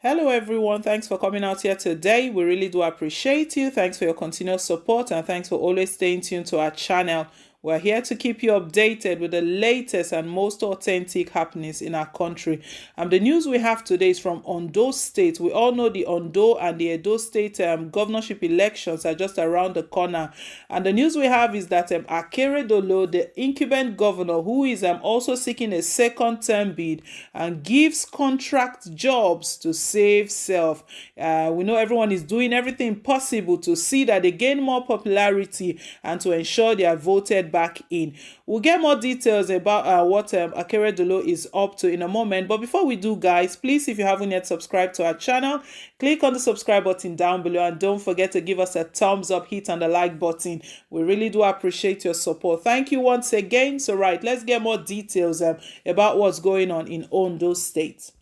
Hello, everyone. Thanks for coming out here today. We really do appreciate you. Thanks for your continuous support and thanks for always staying tuned to our channel. We're here to keep you updated with the latest and most authentic happenings in our country. And the news we have today is from Ondo State. We all know the Ondo and the Edo State governorship elections are just around the corner. And the news we have is that Akeredolu, the incumbent governor, who is also seeking a second term bid and gives contract jobs to save self. We know everyone is doing everything possible to see that they gain more popularity and to ensure they are voted back in. We'll get more details about what Akeredolu is up to in a moment. But before we do, guys, please, if you haven't yet subscribed to our channel, click on the subscribe button down below and don't forget to give us a thumbs up, hit on the like button. We really do appreciate your support. Thank you once again. So right, let's get more details about what's going on in Ondo State.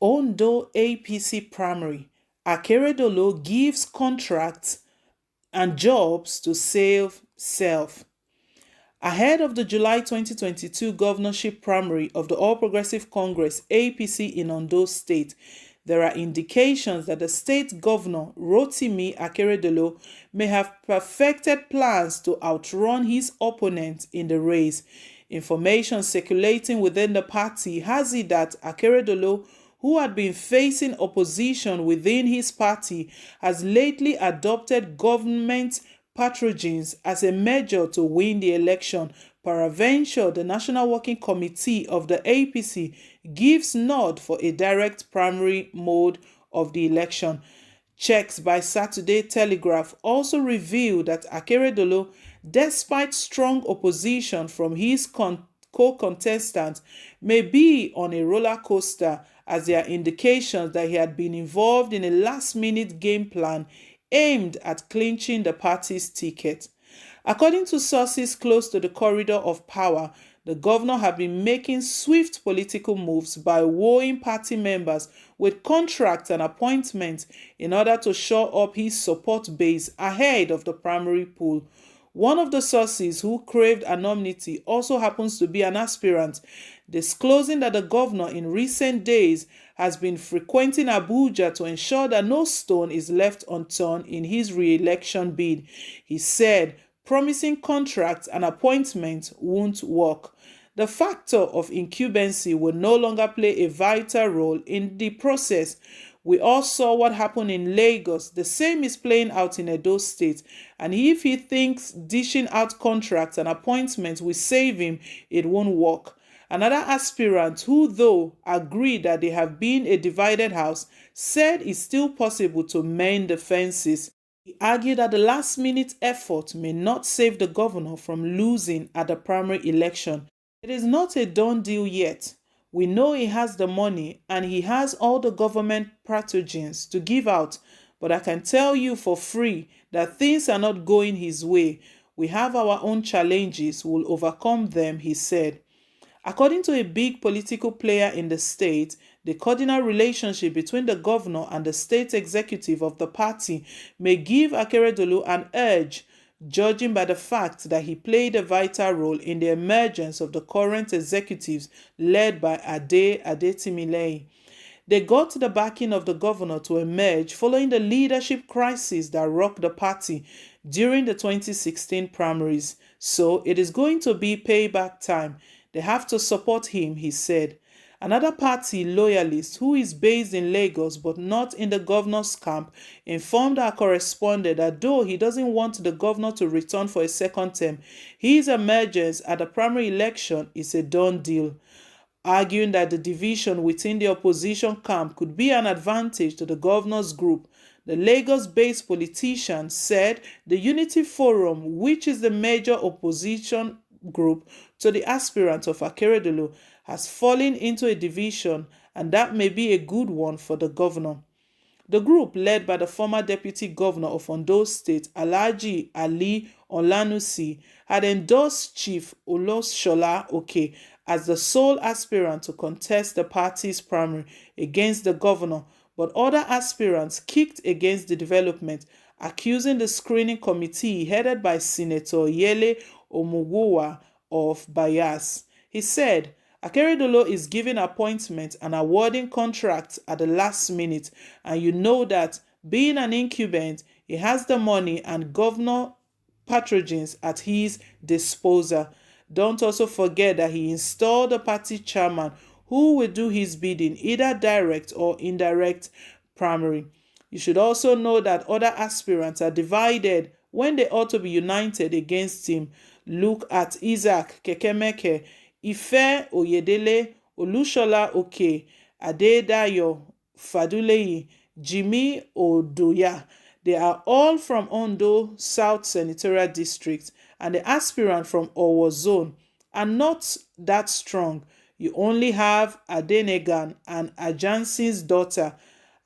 Ondo APC Primary. Akeredolu gives contracts and jobs to save self. Ahead of the July 2022 governorship primary of the All Progressive Congress APC in Ondo State, there are indications that the state governor, Rotimi Akeredolu, may have perfected plans to outrun his opponent in the race. Information circulating within the party has it that Akeredolu, who had been facing opposition within his party, has lately adopted government patronage as a measure to win the election. Peradventure, the National Working Committee of the APC gives nod for a direct primary mode of the election. Checks by Saturday Telegraph also revealed that Akeredolu, despite strong opposition from his co-contestants, may be on a roller coaster, as there are indications that he had been involved in a last-minute game plan aimed at clinching the party's ticket. According to sources close to the corridor of power, the governor had been making swift political moves by wooing party members with contracts and appointments in order to shore up his support base ahead of the primary poll. One of the sources who craved anonymity also happens to be an aspirant, disclosing that the governor in recent days has been frequenting Abuja to ensure that no stone is left unturned in his re-election bid. He said promising contracts and appointments won't work. The factor of incumbency will no longer play a vital role in the process. We all saw what happened in Lagos. The same is playing out in Edo State. And if he thinks dishing out contracts and appointments will save him, it won't work. Another aspirant, who though agreed that they have been a divided house, said it's still possible to mend the fences. He argued that the last-minute effort may not save the governor from losing at the primary election. It is not a done deal yet. We know he has the money and he has all the government patronage to give out, but I can tell you for free that things are not going his way. We have our own challenges, we'll overcome them, he said. According to a big political player in the state, the cordial relationship between the governor and the state executive of the party may give Akeredolu an edge, judging by the fact that he played a vital role in the emergence of the current executives led by Adetimileyin. They got the backing of the governor to emerge following the leadership crisis that rocked the party during the 2016 primaries. So it is going to be payback time. They have to support him, he said. Another party loyalist who is based in Lagos but not in the governor's camp informed our correspondent that though he doesn't want the governor to return for a second term, his emergence at the primary election is a done deal, arguing that the division within the opposition camp could be an advantage to the governor's group. The Lagos-based politician said the Unity Forum, which is the major opposition group to the aspirant of Akeredolu, has fallen into a division, and that may be a good one for the governor. The group, led by the former deputy governor of Ondo State, Alhaji Ali Olanusi, had endorsed Chief Oloshola Oke as the sole aspirant to contest the party's primary against the governor, but other aspirants kicked against the development, accusing the screening committee headed by Senator Yele Omugwowa of bias. He said, Akeredolu is giving appointments and awarding contracts at the last minute, and you know that being an incumbent, he has the money and governor patronage at his disposal. Don't also forget that he installed a party chairman who will do his bidding, either direct or indirect primary. You should also know that other aspirants are divided when they ought to be united against him. Look at Isaac Kekemeke, Ife Oyedele, Olushola Oke, Adedayo Faduleyi, Jimmy Odoya. They are all from Ondo South Senatorial District, and the aspirant from Owo Zone are not that strong. You only have Adenegan and Ajansin's daughter.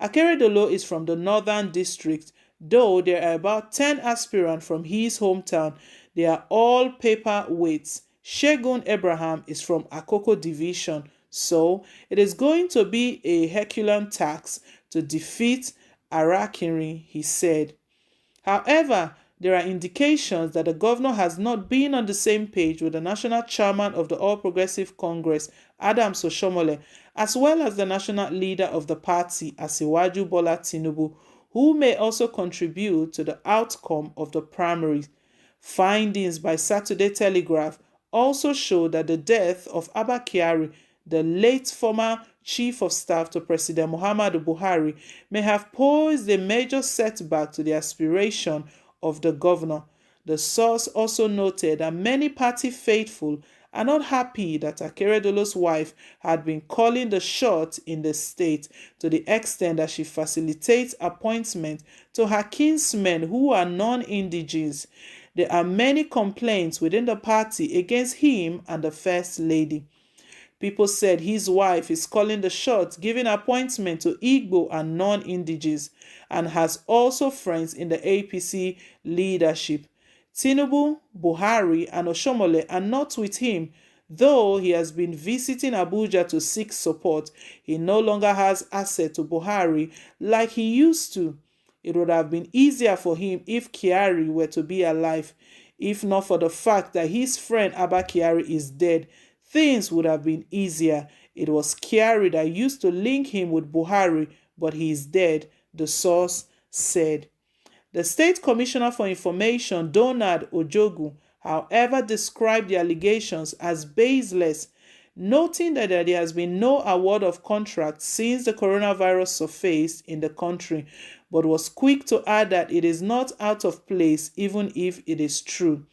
Akeredolu is from the Northern District, though there are about 10 aspirants from his hometown. They are all paperweights. Shegun Abraham is from Akoko Division, so it is going to be a Herculean task to defeat Arakiri, he said. However, there are indications that the governor has not been on the same page with the national chairman of the All Progressive Congress, Adams Oshomole, as well as the national leader of the party, Asiwaju Bola Tinubu, who may also contribute to the outcome of the primaries. Findings by Saturday Telegraph also show that the death of Abba Kyari, the late former chief of staff to President Muhammadu Buhari, may have posed a major setback to the aspiration of the governor. The source also noted that many party faithful are not happy that Akeredolu's wife had been calling the shots in the state, to the extent that she facilitates appointment to her kinsmen who are non-indigenes. There are many complaints within the party against him and the First Lady. People said his wife is calling the shots, giving appointment to Igbo and non-indigenes, and has also friends in the APC leadership. Tinubu, Buhari, and Oshomole are not with him. Though he has been visiting Abuja to seek support, he no longer has access to Buhari like he used to. It would have been easier for him if Kyari were to be alive. If not for the fact that his friend Abba Kyari is dead, things would have been easier. It was Kyari that used to link him with Buhari, but he is dead, the source said. The State Commissioner for Information, Donald Ojogu, however, described the allegations as baseless, noting that there has been no award of contracts since the coronavirus surfaced in the country, but was quick to add that it is not out of place even if it is true.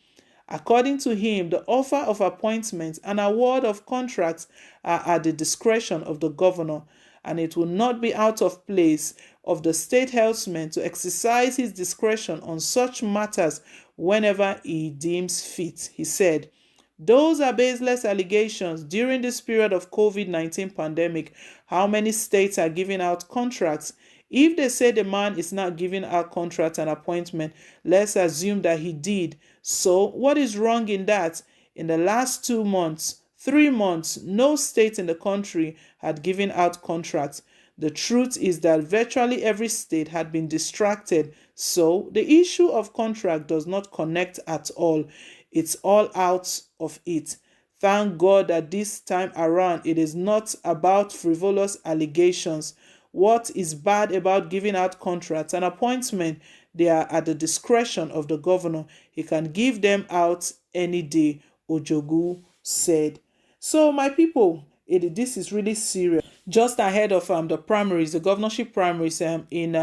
According to him, the offer of appointments and award of contracts are at the discretion of the governor, and it will not be out of place of the state helmsman to exercise his discretion on such matters whenever he deems fit, he said. Those are baseless allegations. During this period of COVID-19 pandemic, how many states are giving out contracts? If they say the man is not giving out contract and appointment, let's assume that he did. So what is wrong in that? In the last 2 months, 3 months, no state in the country had given out contracts. The truth is that virtually every state had been distracted. So the issue of contract does not connect at all. It's all out of it. Thank God that this time around it is not about frivolous allegations. What is bad about giving out contracts and appointment? They are at the discretion of the governor. He can give them out any day, Ojogu said. So my people, this is really serious. Just ahead of the primaries, the governorship primaries in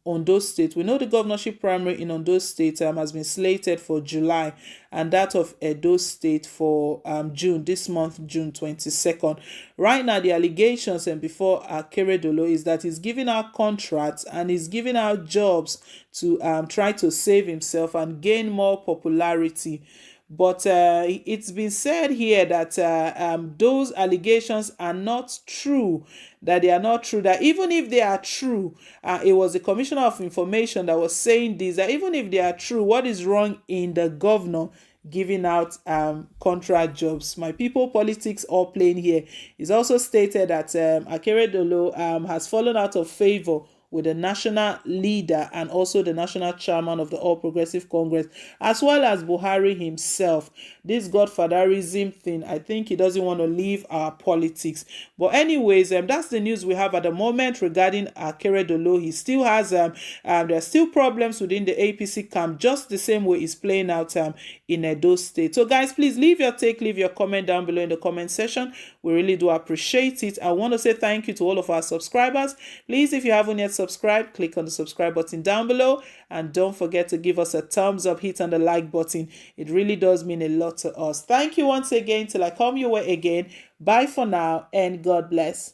Ondo State. We know the governorship primary in Ondo State has been slated for July, and that of Edo State for June, this month, June 22nd. Right now, the allegations and before Akeredolu is that he's giving out contracts and he's giving out jobs to try to save himself and gain more popularity. But it's been said here that those allegations are not true, that they are not true, that even if they are true, it was the Commissioner of Information that was saying this, that even if they are true, what is wrong in the governor giving out contract jobs? My people, politics all playing here. It's also stated that Akeredolu has fallen out of favor with the national leader and also the national chairman of the All Progressive Congress, as well as Buhari himself. This godfatherism thing, I think he doesn't want to leave our politics. But anyways, that's the news we have at the moment regarding Akeredolu. He still has there's still problems within the APC camp, just the same way it's playing out in Edo State. So guys, please leave your take, leave your comment down below in the comment section. We really do appreciate it. I want to say thank you to all of our subscribers. Please, if you haven't yet subscribed, click on the subscribe button down below, and don't forget to give us a thumbs up, hit on the like button. It really does mean a lot to us. Thank you once again. Till I come your way again. Bye for now, and God bless.